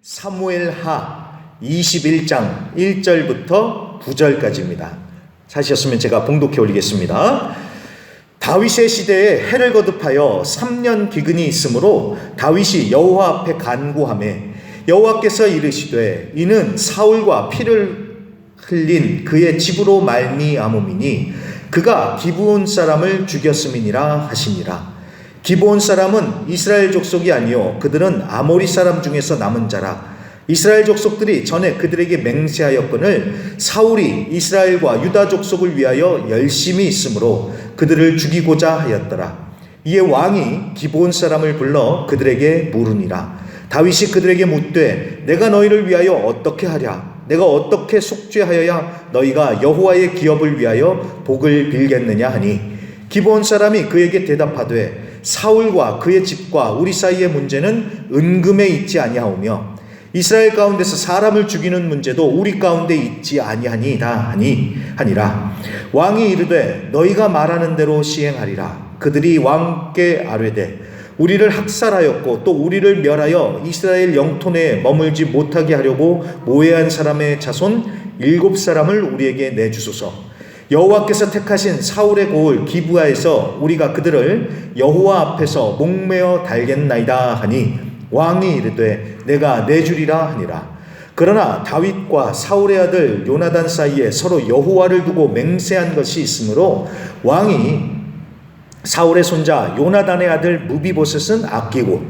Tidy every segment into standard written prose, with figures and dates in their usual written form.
사무엘하 21장 1절부터 9절까지입니다. 찾으셨으면 제가 봉독해 올리겠습니다. 다윗의 시대에 해를 거듭하여 3년 기근이 있으므로 다윗이 여호와 앞에 간구하매 여호와께서 이르시되 이는 사울과 피를 흘린 그의 집으로 말미암음이니 그가 기브온 사람을 죽였음이니라 하시니라. 기브온 사람은 이스라엘 족속이 아니요 그들은 아모리 사람 중에서 남은 자라. 이스라엘 족속들이 전에 그들에게 맹세하였거늘 사울이 이스라엘과 유다 족속을 위하여 열심히 있으므로 그들을 죽이고자 하였더라. 이에 왕이 기브온 사람을 불러 그들에게 물으니라. 다윗이 그들에게 묻되 내가 너희를 위하여 어떻게 하랴? 내가 어떻게 속죄하여야 너희가 여호와의 기업을 위하여 복을 빌겠느냐 하니 기브온 사람이 그에게 대답하되 사울과 그의 집과 우리 사이의 문제는 은금에 있지 아니하오며 이스라엘 가운데서 사람을 죽이는 문제도 우리 가운데 있지 아니하니이다 하니라. 왕이 이르되 너희가 말하는 대로 시행하리라. 그들이 왕께 아뢰되 우리를 학살하였고 또 우리를 멸하여 이스라엘 영토 내에 머물지 못하게 하려고 모해한 사람의 자손 7사람을 우리에게 내주소서. 여호와께서 택하신 사울의 고을 기브아에서 우리가 그들을 여호와 앞에서 목매어 달겠나이다 하니 왕이 이르되 내가 내주리라 하니라. 그러나 다윗과 사울의 아들 요나단 사이에 서로 여호와를 두고 맹세한 것이 있으므로 왕이 사울의 손자 요나단의 아들 무비보셋은 아끼고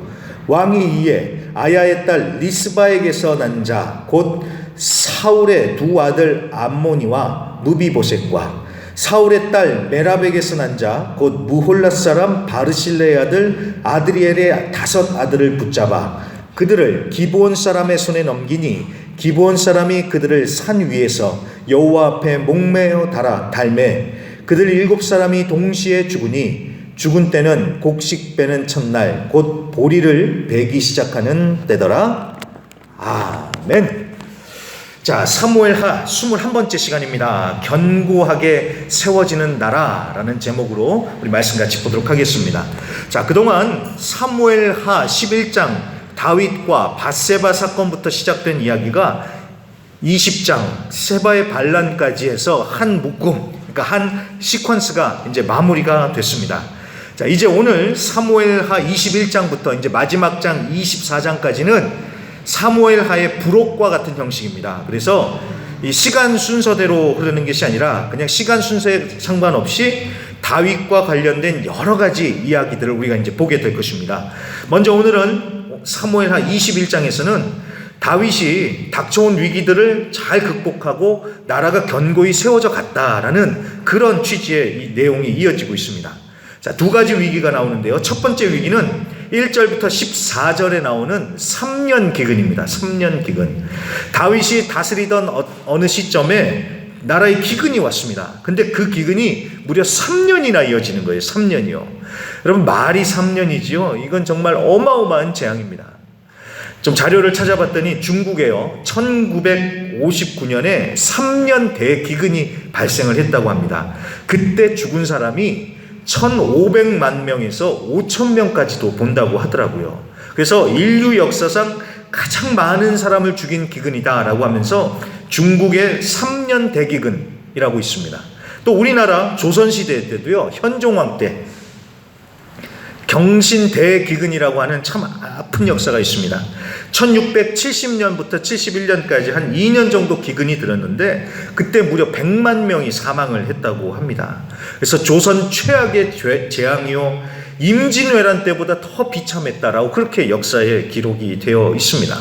왕이 이에 아야의 딸 리스바에게서 난 자 곧 사울의 두 아들 암모니와 무비보셋과 사울의 딸 메랍에게서 난 자 곧 무홀랏 사람 바르실레의 아들 아드리엘의 5 아들을 붙잡아 그들을 기브온 사람의 손에 넘기니 기브온 사람이 그들을 산 위에서 여호와 앞에 목매어 달매 그들 7사람이 동시에 죽으니 죽은 때는 곡식 빼는 첫날 곧 보리를 베기 시작하는 때더라. 아멘. 자, 사무엘하 21번째 시간입니다. 견고하게 세워지는 나라라는 제목으로 우리 말씀 같이 보도록 하겠습니다. 자, 그동안 사무엘하 11장 다윗과 밧세바 사건부터 시작된 이야기가 20장 세바의 반란까지 해서 한 묶음, 그러니까 한 시퀀스가 이제 마무리가 됐습니다. 자, 이제 오늘 사무엘하 21장부터 이제 마지막 장 24장까지는 사무엘하의 부록과 같은 형식입니다. 그래서 이 시간 순서대로 흐르는 것이 아니라 그냥 시간 순서에 상관없이 다윗과 관련된 여러 가지 이야기들을 우리가 이제 보게 될 것입니다. 먼저 오늘은 사무엘하 21장에서는 다윗이 닥쳐온 위기들을 잘 극복하고 나라가 견고히 세워져 갔다라는 그런 취지의 이 내용이 이어지고 있습니다. 자, 2가지 위기가 나오는데요. 첫 번째 위기는 1절부터 14절에 나오는 3년 기근입니다. 3년 기근. 다윗이 다스리던 어느 시점에 나라에 기근이 왔습니다. 근데 그 기근이 무려 3년이나 이어지는 거예요. 3년이요. 여러분, 말이 3년이지요. 이건 정말 어마어마한 재앙입니다. 좀 자료를 찾아봤더니 중국에요. 1959년에 3년 대기근이 발생을 했다고 합니다. 그때 죽은 사람이 1,500만 명에서 5,000명까지도 본다고 하더라고요. 그래서 인류 역사상 가장 많은 사람을 죽인 기근이다라고 하면서 중국의 3년 대기근이라고 있습니다. 또 우리나라 조선시대 때도요, 현종왕 때 경신 대기근이라고 하는 참 아픈 역사가 있습니다. 1670년부터 71년까지 한 2년 정도 기근이 들었는데 그때 무려 100만 명이 사망을 했다고 합니다. 그래서 조선 최악의 재앙이요 임진왜란 때보다 더 비참했다라고 그렇게 역사에 기록이 되어 있습니다.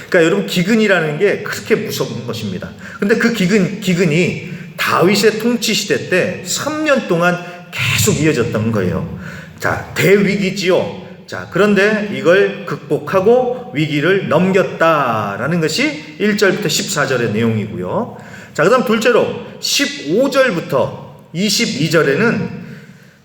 그러니까 여러분, 기근이라는 게 그렇게 무서운 것입니다. 근데 그 기근이 다윗의 통치 시대 때 3년 동안 계속 이어졌던 거예요. 자, 대위기지요. 자, 그런데 이걸 극복하고 위기를 넘겼다라는 것이 1절부터 14절의 내용이고요. 자, 그 다음 둘째로 15절부터 22절에는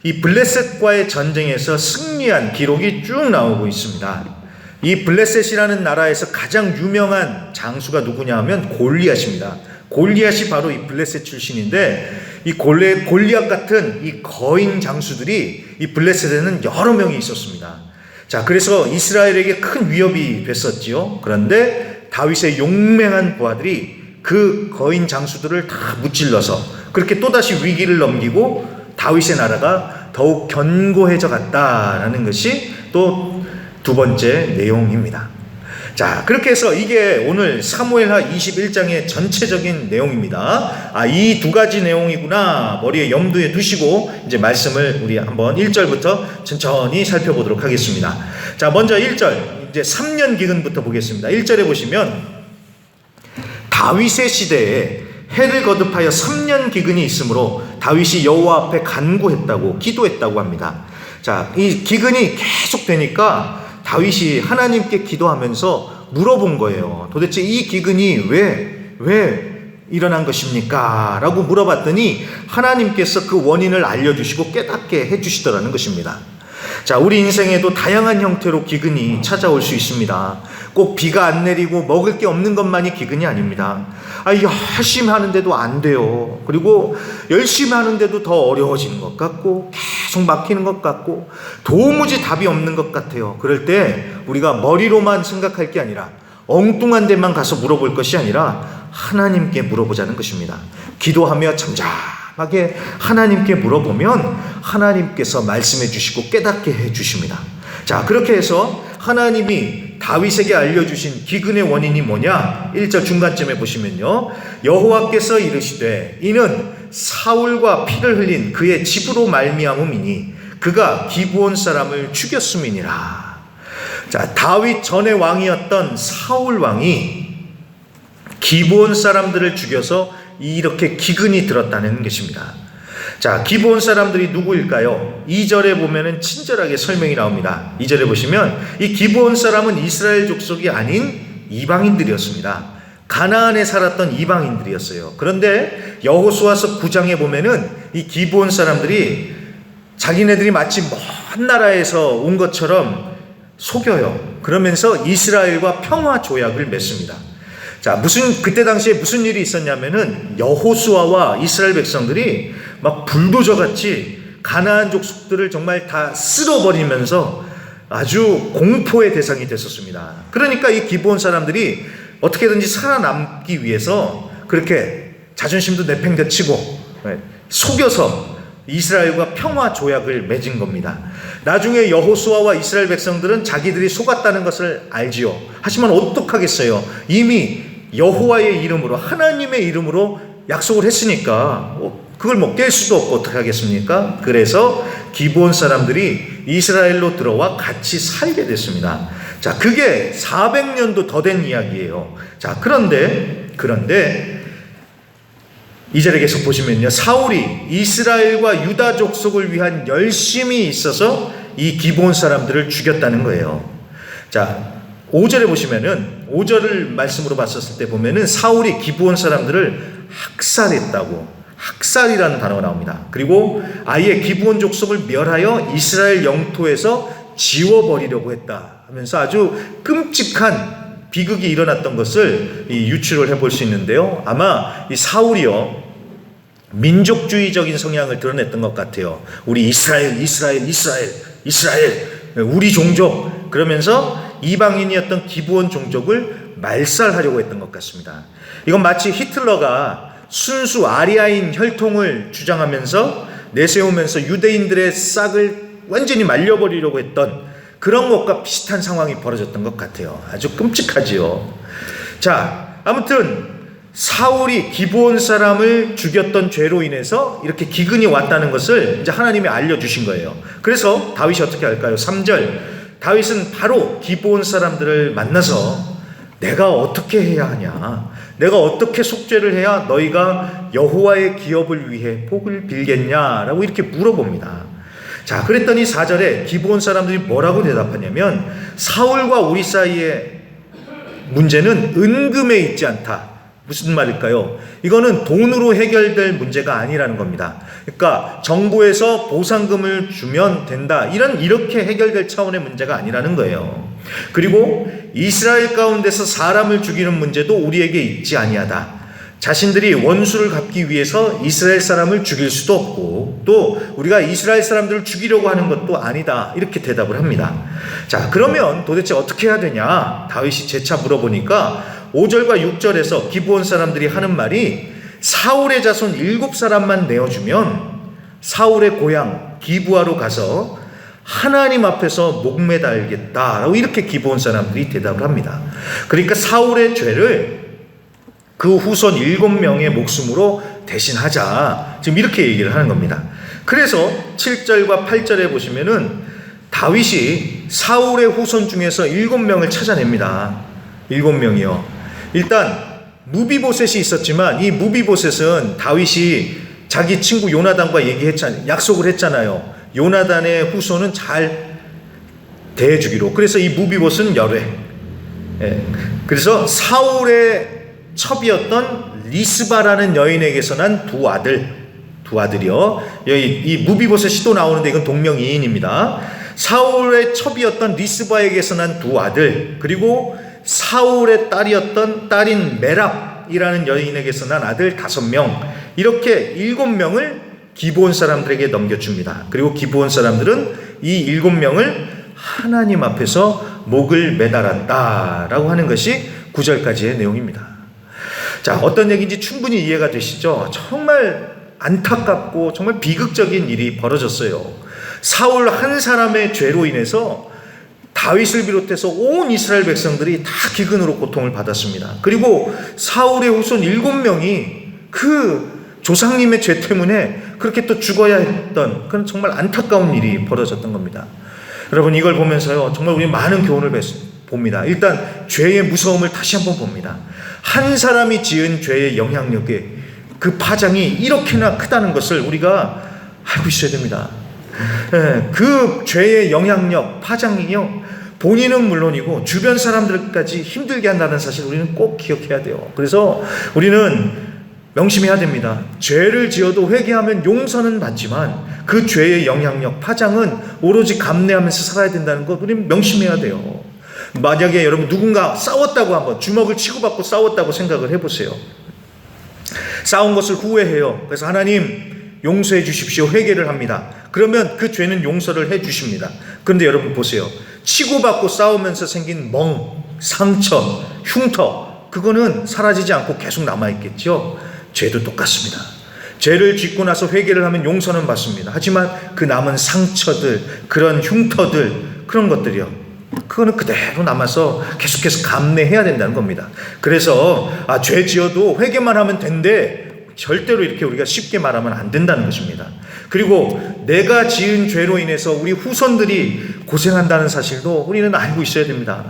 이 블레셋과의 전쟁에서 승리한 기록이 쭉 나오고 있습니다. 이 블레셋이라는 나라에서 가장 유명한 장수가 누구냐 하면 골리앗입니다. 골리앗이 바로 이 블레셋 출신인데 이 골리앗 같은 이 거인 장수들이 이 블레셋에는 여러 명이 있었습니다. 자, 그래서 이스라엘에게 큰 위협이 됐었지요. 그런데 다윗의 용맹한 부하들이 그 거인 장수들을 다 무찔러서 그렇게 또다시 위기를 넘기고 다윗의 나라가 더욱 견고해져 갔다라는 것이 또 두 번째 내용입니다. 자, 그렇게 해서 이게 오늘 사무엘하 21장의 전체적인 내용입니다. 이 두 가지 내용이구나 머리에 염두에 두시고 이제 말씀을 우리 한번 1절부터 천천히 살펴보도록 하겠습니다. 자, 먼저 1절 이제 3년 기근부터 보겠습니다. 1절에 보시면 다윗의 시대에 해를 거듭하여 3년 기근이 있으므로 다윗이 여호와 앞에 간구했다고 기도했다고 합니다. 자, 이 기근이 계속 되니까 다윗이 하나님께 기도하면서 물어본 거예요. 도대체 이 기근이 왜 일어난 것입니까? 라고 물어봤더니 하나님께서 그 원인을 알려주시고 깨닫게 해주시더라는 것입니다. 자, 우리 인생에도 다양한 형태로 기근이 찾아올 수 있습니다. 꼭 비가 안 내리고 먹을 게 없는 것만이 기근이 아닙니다. 열심히 하는데도 안 돼요. 그리고 열심히 하는데도 더 어려워지는 것 같고 계속 막히는 것 같고 도무지 답이 없는 것 같아요. 그럴 때 우리가 머리로만 생각할 게 아니라 엉뚱한 데만 가서 물어볼 것이 아니라 하나님께 물어보자는 것입니다. 기도하며 잠잠하게 하나님께 물어보면 하나님께서 말씀해 주시고 깨닫게 해 주십니다. 자, 그렇게 해서 하나님이 다윗에게 알려주신 기근의 원인이 뭐냐? 1절 중간쯤에 보시면요, 여호와께서 이르시되 이는 사울과 피를 흘린 그의 집으로 말미암음이니 그가 기브온 사람을 죽였음이니라. 자, 다윗 전의 왕이었던 사울 왕이 기브온 사람들을 죽여서 이렇게 기근이 들었다는 것입니다. 자, 기브온 사람들이 누구일까요? 2절에 보면은 친절하게 설명이 나옵니다. 2절에 보시면 이 기브온 사람은 이스라엘 족속이 아닌 이방인들이었습니다. 가나안에 살았던 이방인들이었어요. 그런데 여호수아서 9장에 보면은 이 기브온 사람들이 자기네들이 마치 먼 나라에서 온 것처럼 속여요. 그러면서 이스라엘과 평화 조약을 맺습니다. 자, 그때 당시에 무슨 일이 있었냐면은 여호수아와 이스라엘 백성들이 막 불도저 같이 가나안 족속들을 정말 다 쓸어버리면서 아주 공포의 대상이 됐었습니다. 그러니까 이 기브온 사람들이 어떻게든지 살아남기 위해서 그렇게 자존심도 내팽개치고 속여서 이스라엘과 평화 조약을 맺은 겁니다. 나중에 여호수아와 이스라엘 백성들은 자기들이 속았다는 것을 알지요. 하지만 어떡하겠어요? 이미 여호와의 이름으로 하나님의 이름으로 약속을 했으니까 그걸 깰 수도 없고 어떻게 하겠습니까? 그래서 기브온 사람들이 이스라엘로 들어와 같이 살게 됐습니다. 자, 그게 400년도 더 된 이야기예요. 자, 그런데 2절에 계속 보시면요, 사울이 이스라엘과 유다 족속을 위한 열심이 있어서 이 기브온 사람들을 죽였다는 거예요. 자, 5절에 보시면은 5절을 말씀으로 봤었을 때 보면은 사울이 기브온 사람들을 학살했다고, 학살이라는 단어가 나옵니다. 그리고 아예 기브온 족속을 멸하여 이스라엘 영토에서 지워버리려고 했다 하면서 아주 끔찍한 비극이 일어났던 것을 유추를 해볼 수 있는데요, 아마 이 사울이요 민족주의적인 성향을 드러냈던 것 같아요. 우리 이스라엘 우리 종족 그러면서 이방인이었던 기브온 종족을 말살하려고 했던 것 같습니다. 이건 마치 히틀러가 순수 아리아인 혈통을 주장하면서 내세우면서 유대인들의 싹을 완전히 말려버리려고 했던 그런 것과 비슷한 상황이 벌어졌던 것 같아요. 아주 끔찍하지요. 자, 아무튼 사울이 기브온 사람을 죽였던 죄로 인해서 이렇게 기근이 왔다는 것을 이제 하나님이 알려주신 거예요. 그래서 다윗이 어떻게 할까요? 3절, 다윗은 바로 기브온 사람들을 만나서 내가 어떻게 해야 하냐, 내가 어떻게 속죄를 해야 너희가 여호와의 기업을 위해 복을 빌겠냐라고 이렇게 물어봅니다. 자, 그랬더니 4절에 기브온 사람들이 뭐라고 대답하냐면 사울과 우리 사이의 문제는 은금에 있지 않다. 무슨 말일까요? 이거는 돈으로 해결될 문제가 아니라는 겁니다. 그러니까 정부에서 보상금을 주면 된다, 이렇게 해결될 차원의 문제가 아니라는 거예요. 그리고 이스라엘 가운데서 사람을 죽이는 문제도 우리에게 있지 아니하다. 자신들이 원수를 갚기 위해서 이스라엘 사람을 죽일 수도 없고 또 우리가 이스라엘 사람들을 죽이려고 하는 것도 아니다, 이렇게 대답을 합니다. 자, 그러면 도대체 어떻게 해야 되냐? 다윗이 재차 물어보니까 5절과 6절에서 기브온 사람들이 하는 말이 사울의 자손 7사람만 내어주면 사울의 고향 기브아로 가서 하나님 앞에서 목매달겠다라고 이렇게 기브온 사람들이 대답을 합니다. 그러니까 사울의 죄를 그 후손 7명의 목숨으로 대신하자, 지금 이렇게 얘기를 하는 겁니다. 그래서 7절과 8절에 보시면은 다윗이 사울의 후손 중에서 7명을 찾아냅니다. 7명이요. 일단 무비보셋이 있었지만 이 무비보셋은 다윗이 자기 친구 요나단과 약속을 했잖아요. 요나단의 후손은 잘 대해주기로. 그래서 이 무비보셋은 열외. 그래서 사울의 첩이었던 리스바라는 여인에게서 난 두 아들이요. 이 무비보셋이 또 나오는데 이건 동명이인입니다. 사울의 첩이었던 리스바에게서 난 두 아들, 그리고 사울의 딸인 메랍이라는 여인에게서 난 아들 5명, 이렇게 7명을 기브온 사람들에게 넘겨줍니다. 그리고 기브온 사람들은 이 7명을 하나님 앞에서 목을 매달았다라고 하는 것이 9절까지의 내용입니다. 자, 어떤 얘기인지 충분히 이해가 되시죠? 정말 안타깝고 정말 비극적인 일이 벌어졌어요. 사울 한 사람의 죄로 인해서 다윗을 비롯해서 온 이스라엘 백성들이 다 기근으로 고통을 받았습니다. 그리고 사울의 후손 7명이 그 조상님의 죄 때문에 그렇게 또 죽어야 했던 그런 정말 안타까운 일이 벌어졌던 겁니다. 여러분, 이걸 보면서요, 정말 우리 많은 교훈을 봅니다. 일단 죄의 무서움을 다시 한번 봅니다. 한 사람이 지은 죄의 영향력에 그 파장이 이렇게나 크다는 것을 우리가 알고 있어야 됩니다. 그 죄의 영향력, 파장이요, 본인은 물론이고 주변 사람들까지 힘들게 한다는 사실 우리는 꼭 기억해야 돼요. 그래서 우리는 명심해야 됩니다. 죄를 지어도 회개하면 용서는 받지만 그 죄의 영향력, 파장은 오로지 감내하면서 살아야 된다는 것 우리는 명심해야 돼요. 만약에 여러분 누군가 싸웠다고, 한번 주먹을 치고받고 싸웠다고 생각을 해보세요. 싸운 것을 후회해요. 그래서 하나님 용서해 주십시오, 회개를 합니다. 그러면 그 죄는 용서를 해 주십니다. 그런데 여러분 보세요. 치고받고 싸우면서 생긴 상처, 흉터, 그거는 사라지지 않고 계속 남아있겠죠. 죄도 똑같습니다. 죄를 짓고 나서 회개를 하면 용서는 받습니다. 하지만 그 남은 상처들, 그런 흉터들, 그런 것들이요, 그거는 그대로 남아서 계속해서 감내해야 된다는 겁니다. 그래서 죄 지어도 회개만 하면 된대, 절대로 이렇게 우리가 쉽게 말하면 안 된다는 것입니다. 그리고 내가 지은 죄로 인해서 우리 후손들이 고생한다는 사실도 우리는 알고 있어야 됩니다.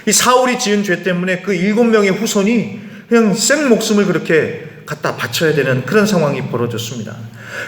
이 사울이 지은 죄 때문에 그 7명의 후손이 그냥 생 목숨을 그렇게 갖다 바쳐야 되는 그런 상황이 벌어졌습니다.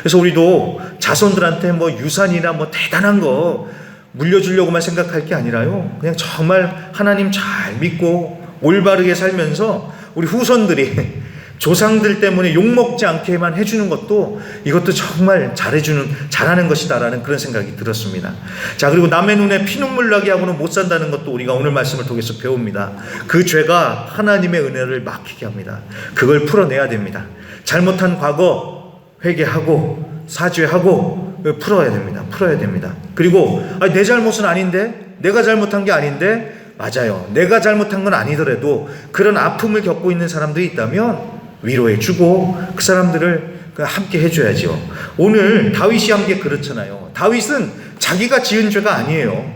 그래서 우리도 자손들한테 유산이나 대단한 거 물려주려고만 생각할 게 아니라요, 그냥 정말 하나님 잘 믿고 올바르게 살면서 우리 후손들이 조상들 때문에 욕먹지 않게만 해주는 것도, 이것도 정말 잘하는 것이다라는 그런 생각이 들었습니다. 자, 그리고 남의 눈에 피눈물 나게 하고는 못 산다는 것도 우리가 오늘 말씀을 통해서 배웁니다. 그 죄가 하나님의 은혜를 막히게 합니다. 그걸 풀어내야 됩니다. 잘못한 과거 회개하고 사죄하고 풀어야 됩니다. 그리고 내 잘못은 아닌데, 내가 잘못한 게 아닌데, 맞아요, 내가 잘못한 건 아니더라도 그런 아픔을 겪고 있는 사람들이 있다면 위로해주고 그 사람들을 함께 해줘야죠. 오늘 다윗이 한 게 그렇잖아요. 다윗은 자기가 지은 죄가 아니에요.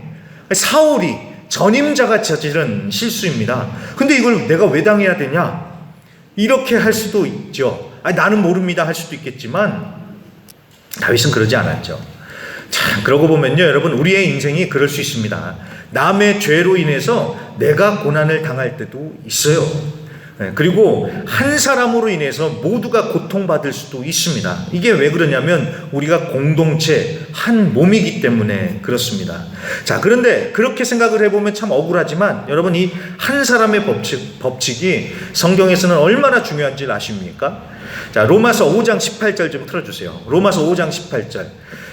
사울이, 전임자가 저지른 실수입니다. 근데 이걸 내가 왜 당해야 되냐, 이렇게 할 수도 있죠. 나는 모릅니다 할 수도 있겠지만 다윗은 그러지 않았죠. 참, 그러고 보면요, 여러분, 우리의 인생이 그럴 수 있습니다. 남의 죄로 인해서 내가 고난을 당할 때도 있어요. 그리고 한 사람으로 인해서 모두가 고통받을 수도 있습니다. 이게 왜 그러냐면 우리가 공동체, 한 몸이기 때문에 그렇습니다. 자, 그런데 그렇게 생각을 해보면 참 억울하지만 여러분, 이 한 사람의 법칙이 성경에서는 얼마나 중요한지 아십니까? 자, 로마서 5장 18절 좀 틀어주세요. 로마서 5장 18절.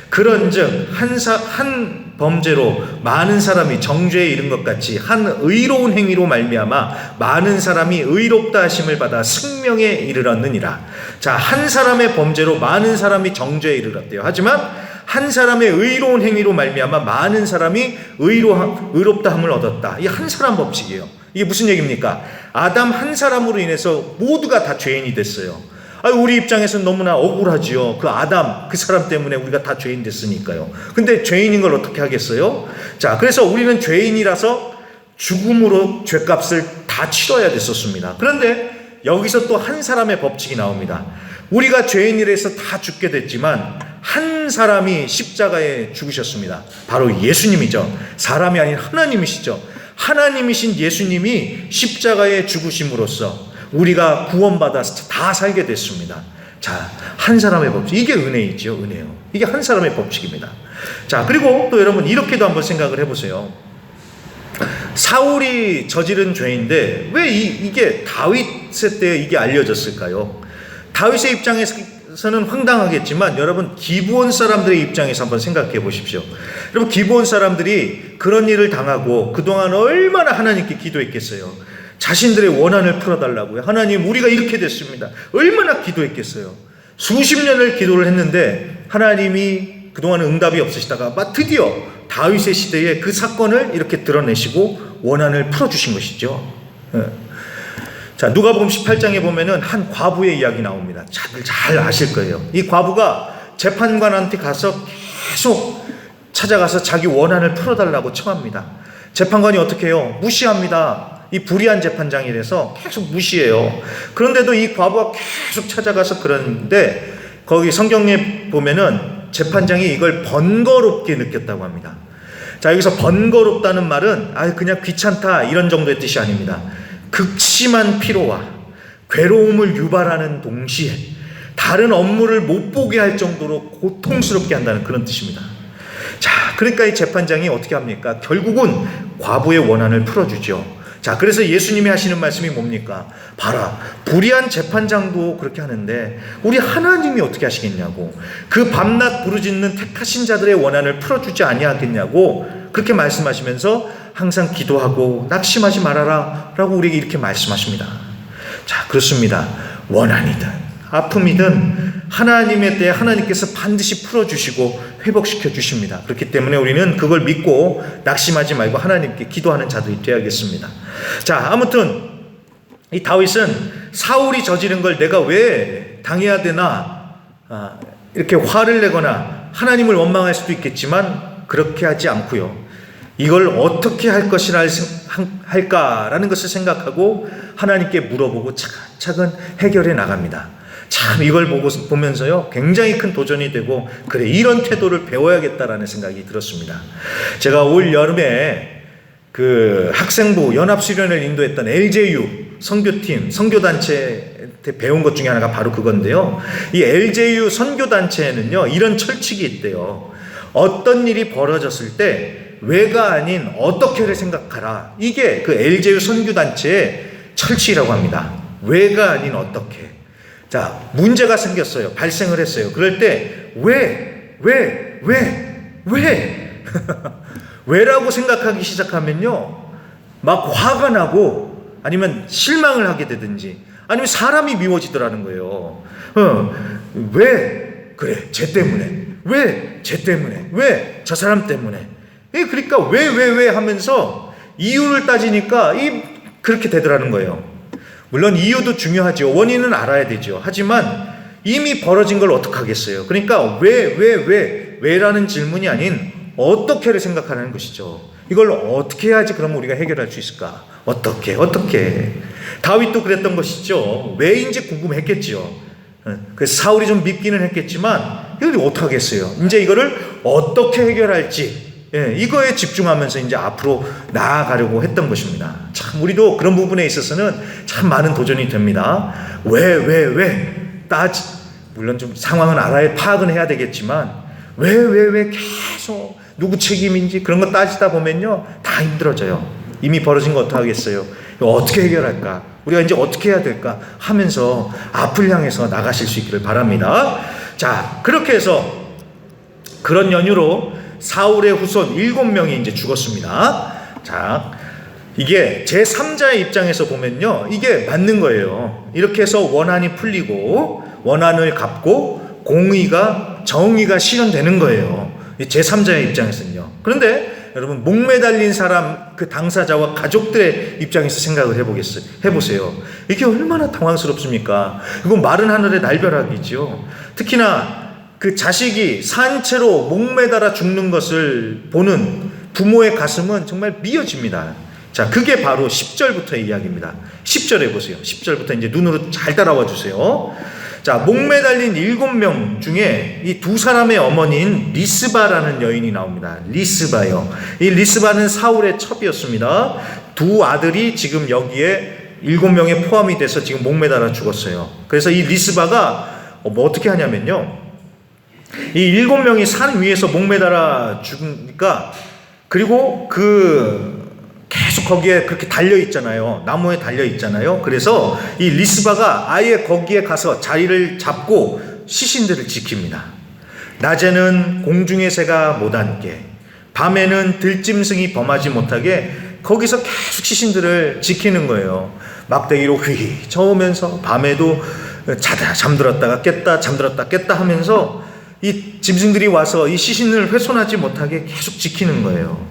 그런즉 한 범죄로 많은 사람이 정죄에 이른 것 같이 한 의로운 행위로 말미암아 많은 사람이 의롭다 하심을 받아 승명에 이르렀느니라. 자, 한 사람의 범죄로 많은 사람이 정죄에 이르렀대요. 하지만 한 사람의 의로운 행위로 말미암아 많은 사람이 의롭다함을 얻었다. 이 한 사람 법칙이에요. 이게 무슨 얘기입니까? 아담 한 사람으로 인해서 모두가 다 죄인이 됐어요. 우리 입장에서는 너무나 억울하지요. 그 아담, 그 사람 때문에 우리가 다 죄인 됐으니까요. 근데 죄인인 걸 어떻게 하겠어요? 자, 그래서 우리는 죄인이라서 죽음으로 죄값을 다 치러야 됐었습니다. 그런데 여기서 또 한 사람의 법칙이 나옵니다. 우리가 죄인이라서 다 죽게 됐지만 한 사람이 십자가에 죽으셨습니다. 바로 예수님이죠. 사람이 아닌 하나님이시죠. 하나님이신 예수님이 십자가에 죽으심으로써 우리가 구원받아서 다 살게 됐습니다. 자, 한 사람의 법칙. 이게 은혜이죠. 은혜요. 이게 한 사람의 법칙입니다. 자, 그리고 또 여러분 이렇게도 한번 생각을 해보세요. 사울이 저지른 죄인데 왜 이게 다윗의 때 이게 알려졌을까요? 다윗의 입장에서는 황당하겠지만 여러분 기브온 사람들의 입장에서 한번 생각해 보십시오. 여러분 기브온 사람들이 그런 일을 당하고 그동안 얼마나 하나님께 기도했겠어요. 자신들의 원한을 풀어달라고요. 하나님 우리가 이렇게 됐습니다. 얼마나 기도했겠어요. 수십 년을 기도를 했는데 하나님이 그동안 응답이 없으시다가 드디어 다윗의 시대에 그 사건을 이렇게 드러내시고 원한을 풀어주신 것이죠. 자, 누가복음 18장에 보면은 한 과부의 이야기 나옵니다. 다들 잘 아실 거예요. 이 과부가 재판관한테 가서 계속 찾아가서 자기 원한을 풀어달라고 청합니다. 재판관이 어떻게 해요? 무시합니다. 이 불의한 재판장이라서 계속 무시해요. 그런데도 이 과부가 계속 찾아가서 그러는데 거기 성경에 보면은 재판장이 이걸 번거롭게 느꼈다고 합니다. 자, 여기서 번거롭다는 말은 그냥 귀찮다 이런 정도의 뜻이 아닙니다. 극심한 피로와 괴로움을 유발하는 동시에 다른 업무를 못 보게 할 정도로 고통스럽게 한다는 그런 뜻입니다. 자, 그러니까 이 재판장이 어떻게 합니까? 결국은 과부의 원한을 풀어주죠. 자, 그래서 예수님이 하시는 말씀이 뭡니까? 봐라, 불의한 재판장도 그렇게 하는데 우리 하나님이 어떻게 하시겠냐고. 그 밤낮 부르짖는 택하신 자들의 원한을 풀어주지 아니하겠냐고 그렇게 말씀하시면서 항상 기도하고 낙심하지 말아라 라고 우리에게 이렇게 말씀하십니다. 자, 그렇습니다. 원한이든 아픔이든 하나님의 때에 하나님께서 반드시 풀어주시고 회복시켜 주십니다. 그렇기 때문에 우리는 그걸 믿고 낙심하지 말고 하나님께 기도하는 자들이 되어야겠습니다. 자, 아무튼 이 다윗은 사울이 저지른 걸 내가 왜 당해야 되나 이렇게 화를 내거나 하나님을 원망할 수도 있겠지만 그렇게 하지 않고요. 이걸 어떻게 할 것이라 할까라는 것을 생각하고 하나님께 물어보고 차근차근 해결해 나갑니다. 참 이걸 보면서요 굉장히 큰 도전이 되고 그래 이런 태도를 배워야겠다라는 생각이 들었습니다. 제가 올 여름에 그 학생부 연합수련을 인도했던 LJU 선교팀 선교단체 배운 것 중에 하나가 바로 그건데요. 이 LJU 선교단체에는요 이런 철칙이 있대요. 어떤 일이 벌어졌을 때 왜가 아닌 어떻게를 생각하라. 이게 그 LJU 선교단체의 철칙이라고 합니다. 왜가 아닌 어떻게. 자, 문제가 생겼어요. 발생을 했어요. 그럴 때 왜 왜라고 생각하기 시작하면요 막 화가 나고 아니면 실망을 하게 되든지 아니면 사람이 미워지더라는 거예요. 왜 그래 쟤 때문에 왜 쟤 때문에 왜 저 사람 때문에 그러니까 왜 하면서 이유를 따지니까 그렇게 되더라는 거예요. 물론 이유도 중요하죠. 원인은 알아야 되죠. 하지만 이미 벌어진 걸 어떡하겠어요. 그러니까 왜라는 질문이 아닌 어떻게를 생각하는 것이죠. 이걸 어떻게 해야지 그러면 우리가 해결할 수 있을까? 어떻게 다윗도 그랬던 것이죠. 왜인지 궁금했겠죠. 그래서 사울이 좀 밉기는 했겠지만 이걸 어떡하겠어요. 이제 이거를 어떻게 해결할지 이거에 집중하면서 이제 앞으로 나아가려고 했던 것입니다. 참 우리도 그런 부분에 있어서는 참 많은 도전이 됩니다. 물론 좀 상황은 알아야 파악은 해야 되겠지만 왜 계속 누구 책임인지 그런 거 따지다 보면요 다 힘들어져요. 이미 벌어진 거 어떡하겠어요. 이거 어떻게 해결할까? 우리가 이제 어떻게 해야 될까? 하면서 앞을 향해서 나가실 수 있기를 바랍니다. 자, 그렇게 해서 그런 연유로 사울의 후손 7명이 이제 죽었습니다. 자, 이게 제3자의 입장에서 보면요 이게 맞는 거예요. 이렇게 해서 원한이 풀리고 원한을 갚고 정의가 실현되는 거예요. 제3자의 입장에서는요. 그런데 여러분 목매달린 사람 그 당사자와 가족들의 입장에서 생각을 해보세요. 이게 얼마나 당황스럽습니까? 이건 마른 하늘의 날벼락이죠. 특히나 그 자식이 산채로 목매달아 죽는 것을 보는 부모의 가슴은 정말 미어집니다. 자, 그게 바로 10절부터의 이야기입니다. 10절에 보세요. 10절부터 이제 눈으로 잘 따라와 주세요. 자, 목매달린 7명 중에 이 두 사람의 어머니인 리스바라는 여인이 나옵니다. 리스바요. 이 리스바는 사울의 첩이었습니다. 두 아들이 지금 여기에 7명에 포함이 돼서 지금 목매달아 죽었어요. 그래서 이 리스바가 어떻게 하냐면요, 이 7명이 산 위에서 목매달아 죽으니까, 그리고 계속 거기에 그렇게 달려있잖아요. 나무에 달려있잖아요. 그래서 이 리스바가 아예 거기에 가서 자리를 잡고 시신들을 지킵니다. 낮에는 공중의 새가 못 앉게, 밤에는 들짐승이 범하지 못하게 거기서 계속 시신들을 지키는 거예요. 막대기로 휘 저으면서 밤에도 잠들었다가 깼다 잠들었다 깼다 하면서 이 짐승들이 와서 이 시신을 훼손하지 못하게 계속 지키는 거예요.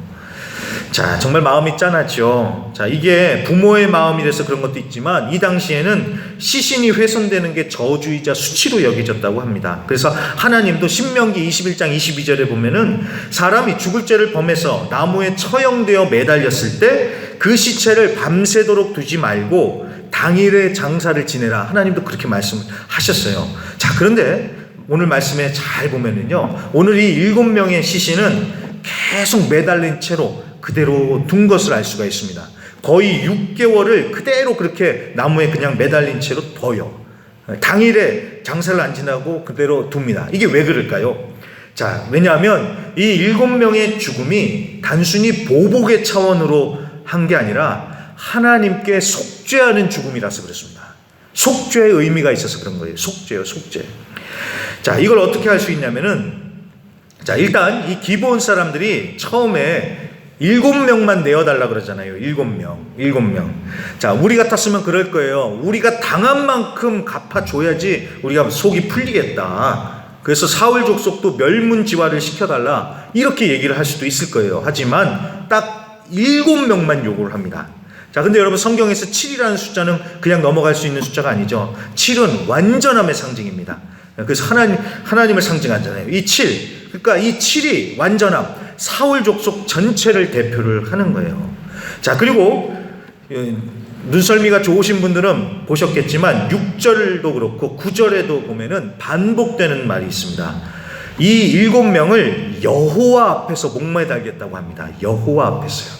자, 정말 마음이 짠하죠. 자, 이게 부모의 마음이라서 그런 것도 있지만 이 당시에는 시신이 훼손되는 게 저주이자 수치로 여겨졌다고 합니다. 그래서 하나님도 신명기 21장 22절에 보면은 사람이 죽을 죄를 범해서 나무에 처형되어 매달렸을 때 그 시체를 밤새도록 두지 말고 당일에 장사를 지내라. 하나님도 그렇게 말씀하셨어요. 자, 그런데 오늘 말씀에 잘 보면은요, 오늘 이 7명의 시신은 계속 매달린 채로 그대로 둔 것을 알 수가 있습니다. 거의 6개월을 그대로 그렇게 나무에 그냥 매달린 채로 둬요. 당일에 장사를 안 지나고 그대로 둡니다. 이게 왜 그럴까요? 자, 왜냐하면 이 7명의 죽음이 단순히 보복의 차원으로 한 게 아니라 하나님께 속죄하는 죽음이라서 그렇습니다. 속죄의 의미가 있어서 그런 거예요. 속죄요, 속죄. 자, 이걸 어떻게 할 수 있냐면은, 자, 일단 이 기브온 사람들이 처음에 7명만 내어달라 그러잖아요. 7명. 자, 우리 같았으면 그럴 거예요. 우리가 당한 만큼 갚아줘야지 우리가 속이 풀리겠다. 그래서 사울 족속도 멸문지화를 시켜달라. 이렇게 얘기를 할 수도 있을 거예요. 하지만 딱 7명만 요구를 합니다. 자, 근데 여러분, 성경에서 7이라는 숫자는 그냥 넘어갈 수 있는 숫자가 아니죠. 7은 완전함의 상징입니다. 그래서 하나님을 상징하잖아요. 이 7. 그러니까 이 7이 완전함, 사울 족속 전체를 대표를 하는 거예요. 자, 그리고 눈썰미가 좋으신 분들은 보셨겠지만 6절도 그렇고 9절에도 보면은 반복되는 말이 있습니다. 이 7명을 여호와 앞에서 목매달겠다고 합니다. 여호와 앞에서요.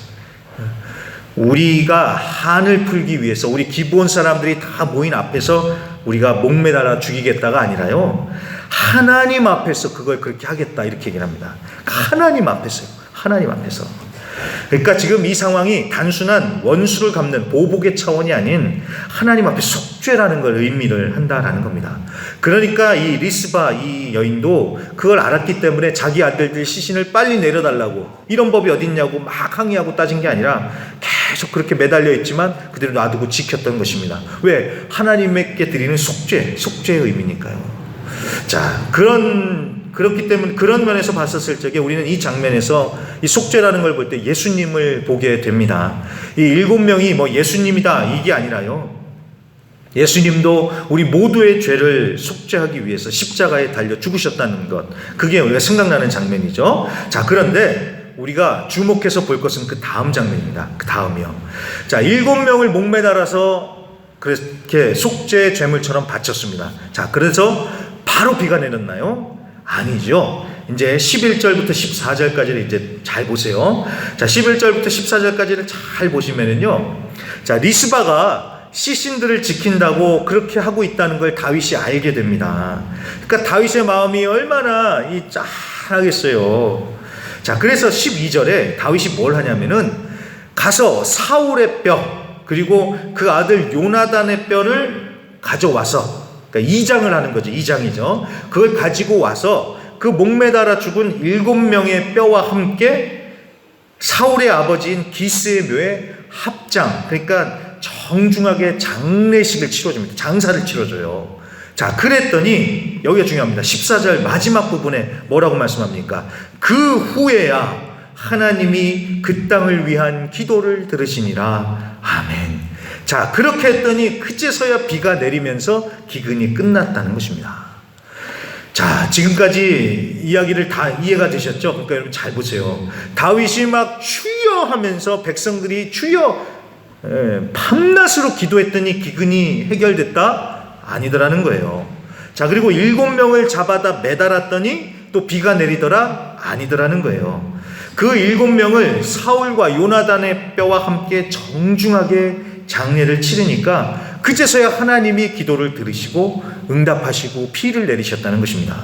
우리가 한을 풀기 위해서 우리 기브온 사람들이 다 모인 앞에서 우리가 목매달아 죽이겠다가 아니라요, 하나님 앞에서 그걸 그렇게 하겠다, 이렇게 얘기를 합니다. 하나님 앞에서요. 하나님 앞에서. 그러니까 지금 이 상황이 단순한 원수를 갚는 보복의 차원이 아닌 하나님 앞에 속죄라는 걸 의미를 한다라는 겁니다. 그러니까 이 리스바 이 여인도 그걸 알았기 때문에 자기 아들들 시신을 빨리 내려달라고, 이런 법이 어딨냐고 막 항의하고 따진 게 아니라 계속 그렇게 매달려 있지만 그대로 놔두고 지켰던 것입니다. 왜? 하나님께 드리는 속죄의 의미니까요. 자, 그렇기 때문에 그런 면에서 봤었을 적에 우리는 이 장면에서 이 속죄라는 걸 볼 때 예수님을 보게 됩니다. 이 7명이 뭐 예수님이다 이게 아니라요, 예수님도 우리 모두의 죄를 속죄하기 위해서 십자가에 달려 죽으셨다는 것, 그게 우리가 생각나는 장면이죠. 자, 그런데 우리가 주목해서 볼 것은 그 다음 장면입니다. 그 다음이요. 자, 7명을 목매달아서 그렇게 속죄의 제물처럼 바쳤습니다. 자, 그래서 바로 비가 내렸나요? 아니죠. 이제 11절부터 14절까지를 이제 잘 보세요. 자, 11절부터 14절까지를 잘 보시면은요, 자, 리스바가 시신들을 지킨다고 그렇게 하고 있다는 걸 다윗이 알게 됩니다. 그러니까 다윗의 마음이 얼마나 짠하겠어요. 자, 그래서 12절에 다윗이 뭘 하냐면은 가서 사울의 뼈 그리고 그 아들 요나단의 뼈를 가져와서, 그러니까 이장을 하는 거죠. 이장이죠. 그걸 가지고 와서 그 목매달아 죽은 7명의 뼈와 함께 사울의 아버지인 기스의 묘에 합장, 그러니까 정중하게 장례식을 치러줍니다. 장사를 치러줘요. 자, 그랬더니 여기가 중요합니다. 14절 마지막 부분에 뭐라고 말씀합니까? 그 후에야 하나님이 그 땅을 위한 기도를 들으시니라. 아멘. 자, 그렇게 했더니 그제서야 비가 내리면서 기근이 끝났다는 것입니다. 자, 지금까지 이야기를 다 이해가 되셨죠? 그러니까 여러분 잘 보세요. 다윗이 막 주여 하면서 백성들이 주여 밤낮으로 기도했더니 기근이 해결됐다? 아니더라는 거예요. 자, 그리고 7명을 잡아다 매달았더니 또 비가 내리더라? 아니더라는 거예요. 그 7명을 사울과 요나단의 뼈와 함께 정중하게 장례를 치르니까 그제서야 하나님이 기도를 들으시고 응답하시고 피를 내리셨다는 것입니다.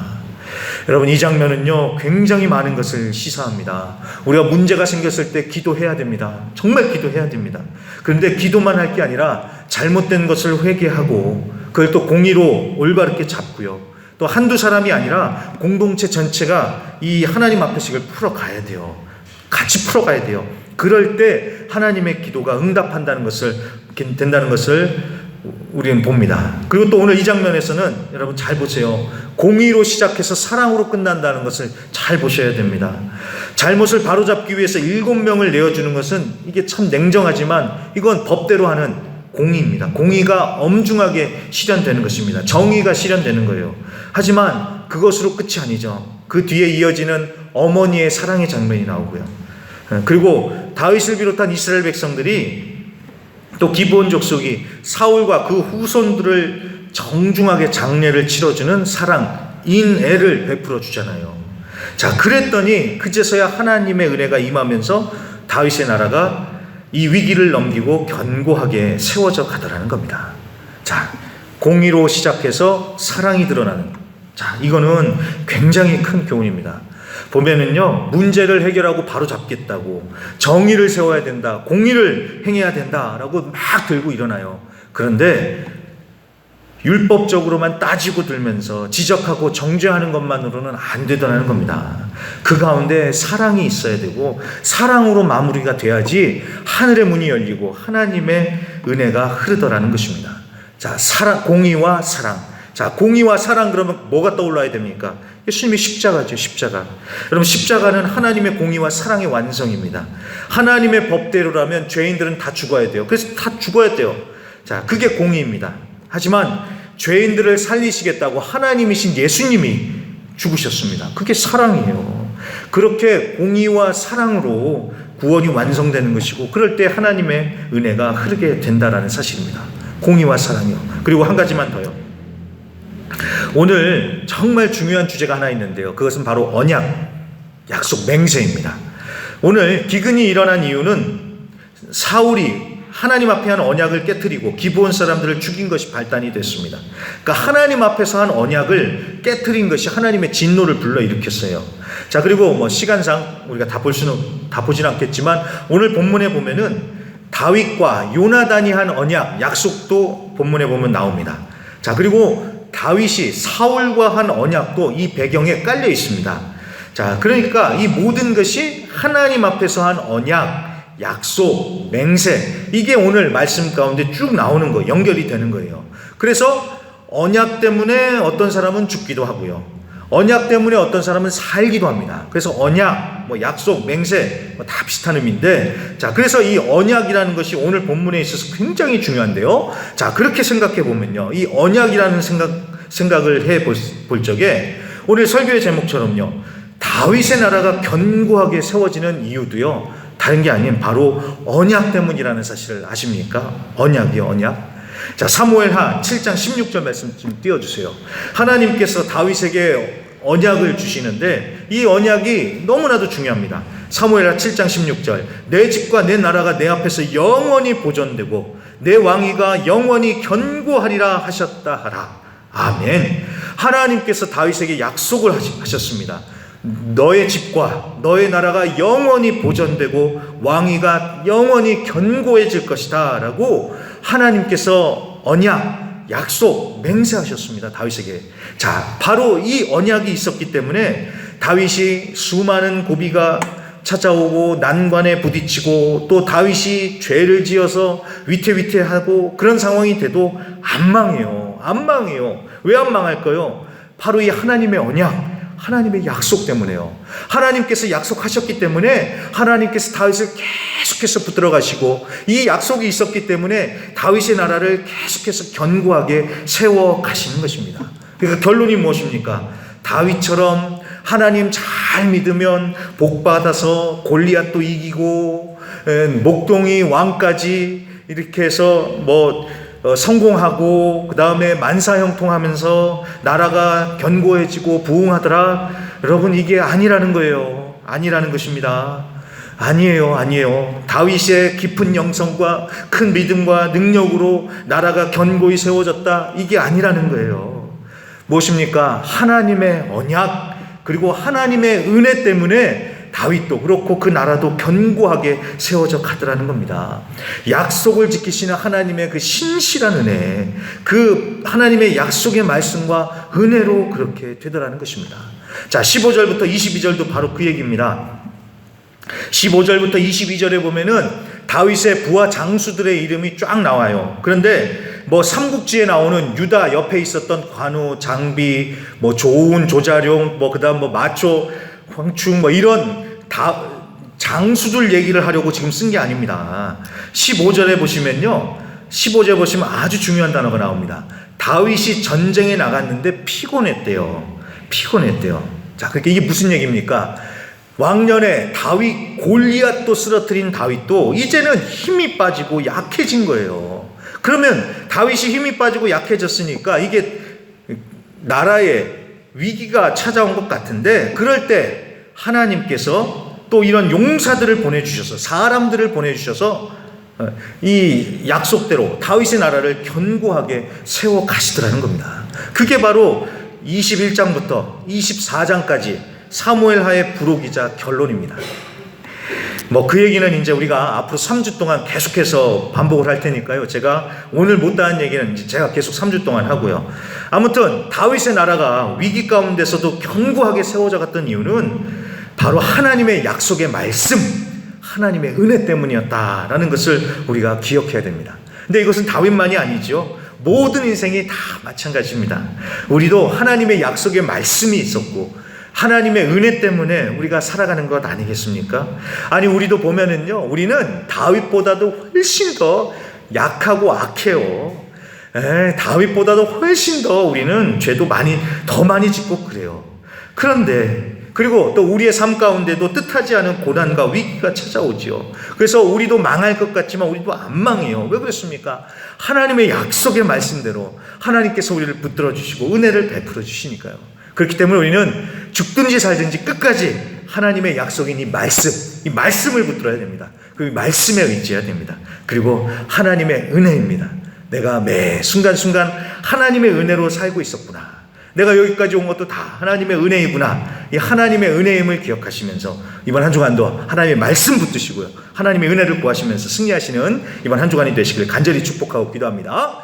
여러분, 이 장면은요 굉장히 많은 것을 시사합니다. 우리가 문제가 생겼을 때 기도해야 됩니다. 정말 기도해야 됩니다. 그런데 기도만 할 게 아니라 잘못된 것을 회개하고 그걸 또 공의로 올바르게 잡고요, 또 한두 사람이 아니라 공동체 전체가 이 하나님 앞에서 이걸 풀어가야 돼요. 같이 풀어가야 돼요. 그럴 때 하나님의 기도가 응답한다는 것을, 된다는 것을 우리는 봅니다. 그리고 또 오늘 이 장면에서는 여러분 잘 보세요. 공의로 시작해서 사랑으로 끝난다는 것을 잘 보셔야 됩니다. 잘못을 바로잡기 위해서 7명을 내어주는 것은 이게 참 냉정하지만 이건 법대로 하는 공의입니다. 공의가 엄중하게 실현되는 것입니다. 정의가 실현되는 거예요. 하지만 그것으로 끝이 아니죠. 그 뒤에 이어지는 어머니의 사랑의 장면이 나오고요. 그리고 다윗을 비롯한 이스라엘 백성들이 또 기브온 족속이 사울과 그 후손들을 정중하게 장례를 치러주는 사랑, 인애를 베풀어 주잖아요. 자, 그랬더니 그제서야 하나님의 은혜가 임하면서 다윗의 나라가 이 위기를 넘기고 견고하게 세워져 가더라는 겁니다. 자, 공의로 시작해서 사랑이 드러나는, 자, 이거는 굉장히 큰 교훈입니다. 보면은요, 문제를 해결하고 바로 잡겠다고, 정의를 세워야 된다, 공의를 행해야 된다라고 막 들고 일어나요. 그런데 율법적으로만 따지고 들면서 지적하고 정죄하는 것만으로는 안 되더라는 겁니다. 그 가운데 사랑이 있어야 되고 사랑으로 마무리가 돼야지 하늘의 문이 열리고 하나님의 은혜가 흐르더라는 것입니다. 자, 공의와 사랑. 자, 공의와 사랑 그러면 뭐가 떠올라야 됩니까? 예수님이 십자가죠, 십자가. 여러분, 십자가는 하나님의 공의와 사랑의 완성입니다. 하나님의 법대로라면 죄인들은 다 죽어야 돼요. 그래서 다 죽어야 돼요. 자, 그게 공의입니다. 하지만 죄인들을 살리시겠다고 하나님이신 예수님이 죽으셨습니다. 그게 사랑이에요. 그렇게 공의와 사랑으로 구원이 완성되는 것이고, 그럴 때 하나님의 은혜가 흐르게 된다라는 사실입니다. 공의와 사랑이요. 그리고 한 가지만 더요. 오늘 정말 중요한 주제가 하나 있는데요. 그것은 바로 언약, 약속, 맹세입니다. 오늘 기근이 일어난 이유는 사울이 하나님 앞에 한 언약을 깨트리고 기브온 사람들을 죽인 것이 발단이 됐습니다. 그러니까 하나님 앞에서 한 언약을 깨트린 것이 하나님의 진노를 불러일으켰어요. 자, 그리고 시간상 우리가 다 보진 않겠지만 오늘 본문에 보면은 다윗과 요나단이 한 언약, 약속도 본문에 보면 나옵니다. 자, 그리고 다윗이 사울과 한 언약도 이 배경에 깔려 있습니다. 자, 그러니까 이 모든 것이 하나님 앞에서 한 언약, 약속, 맹세, 이게 오늘 말씀 가운데 쭉 나오는 거예요. 연결이 되는 거예요. 그래서 언약 때문에 어떤 사람은 죽기도 하고요, 언약 때문에 어떤 사람은 살기도 합니다. 그래서 언약, 약속, 맹세 다 비슷한 의미인데, 자, 그래서 이 언약이라는 것이 오늘 본문에 있어서 굉장히 중요한데요. 자, 그렇게 생각해 보면요, 이 언약이라는 생각을 해 볼 적에 오늘 설교의 제목처럼요, 다윗의 나라가 견고하게 세워지는 이유도요, 다른 게 아닌 바로 언약 때문이라는 사실을 아십니까? 언약이요, 언약. 자, 사무엘하 7장 16절 말씀 좀 띄워주세요. 하나님께서 다윗에게 언약을 주시는데 이 언약이 너무나도 중요합니다. 사무엘하 7장 16절, 내 집과 내 나라가 내 앞에서 영원히 보존되고 내 왕위가 영원히 견고하리라 하셨다 하라. 아멘. 하나님께서 다윗에게 약속을 하셨습니다. 너의 집과 너의 나라가 영원히 보존되고 왕위가 영원히 견고해질 것이다 라고 하나님께서 언약, 약속, 맹세하셨습니다, 다윗에게. 자, 바로 이 언약이 있었기 때문에 다윗이 수많은 고비가 찾아오고 난관에 부딪히고 또 다윗이 죄를 지어서 위태위태하고 그런 상황이 돼도 안 망해요. 안 망해요. 왜 안 망할까요? 바로 이 하나님의 언약, 하나님의 약속 때문에요. 하나님께서 약속하셨기 때문에 하나님께서 다윗을 계속해서 붙들어 가시고 이 약속이 있었기 때문에 다윗의 나라를 계속해서 견고하게 세워 가시는 것입니다. 그러니까 결론이 무엇입니까? 다윗처럼 하나님 잘 믿으면 복 받아서 골리앗도 이기고 목동이 왕까지 이렇게 해서 성공하고 그 다음에 만사형통하면서 나라가 견고해지고 부흥하더라. 여러분, 이게 아니라는 거예요. 아니라는 것입니다. 아니에요. 다윗의 깊은 영성과 큰 믿음과 능력으로 나라가 견고히 세워졌다. 이게 아니라는 거예요. 무엇입니까? 하나님의 언약 그리고 하나님의 은혜 때문에 다윗도 그렇고 그 나라도 견고하게 세워져 가더라는 겁니다. 약속을 지키시는 하나님의 그 신실한 은혜, 그 하나님의 약속의 말씀과 은혜로 그렇게 되더라는 것입니다. 자, 15절부터 22절도 바로 그 얘기입니다. 15절부터 22절에 보면은 다윗의 부하 장수들의 이름이 쫙 나와요. 그런데 삼국지에 나오는 유다 옆에 있었던 관우, 장비, 조운, 조자룡, 그다음 마초, 황충 이런 장수들 얘기를 하려고 지금 쓴 게 아닙니다. 15절에 보시면요. 15절에 보시면 아주 중요한 단어가 나옵니다. 다윗이 전쟁에 나갔는데 피곤했대요. 자, 그러니까 이게 무슨 얘기입니까? 왕년에 다윗 골리앗도 쓰러뜨린 다윗도 이제는 힘이 빠지고 약해진 거예요. 그러면 다윗이 힘이 빠지고 약해졌으니까 이게 나라에 위기가 찾아온 것 같은데 그럴 때 하나님께서 또 이런 용사들을 보내주셔서 사람들을 보내주셔서 이 약속대로 다윗의 나라를 견고하게 세워 가시더라는 겁니다. 그게 바로 21장부터 24장까지 사무엘하의 부록이자 결론입니다. 그 얘기는 이제 우리가 앞으로 3주 동안 계속해서 반복을 할 테니까요. 제가 오늘 못다한 얘기는 이제 제가 계속 3주 동안 하고요. 아무튼 다윗의 나라가 위기 가운데서도 견고하게 세워져 갔던 이유는 바로 하나님의 약속의 말씀, 하나님의 은혜 때문이었다라는 것을 우리가 기억해야 됩니다. 근데 이것은 다윗만이 아니죠. 모든 인생이 다 마찬가지입니다. 우리도 하나님의 약속의 말씀이 있었고 하나님의 은혜 때문에 우리가 살아가는 것 아니겠습니까? 아니, 우리도 보면은요, 우리는 다윗보다도 훨씬 더 약하고 악해요. 다윗보다도 훨씬 더 우리는 죄도 더 많이 짓고 그래요. 그런데 그리고 또 우리의 삶 가운데도 뜻하지 않은 고난과 위기가 찾아오죠. 그래서 우리도 망할 것 같지만 우리도 안 망해요. 왜 그렇습니까? 하나님의 약속의 말씀대로 하나님께서 우리를 붙들어 주시고 은혜를 베풀어 주시니까요. 그렇기 때문에 우리는 죽든지 살든지 끝까지 하나님의 약속인 이 말씀을 붙들어야 됩니다. 그 말씀에 의지해야 됩니다. 그리고 하나님의 은혜입니다. 내가 매 순간순간 하나님의 은혜로 살고 있었구나. 내가 여기까지 온 것도 다 하나님의 은혜이구나. 이 하나님의 은혜임을 기억하시면서 이번 한 주간도 하나님의 말씀 붙드시고요. 하나님의 은혜를 구하시면서 승리하시는 이번 한 주간이 되시길 간절히 축복하고 기도합니다.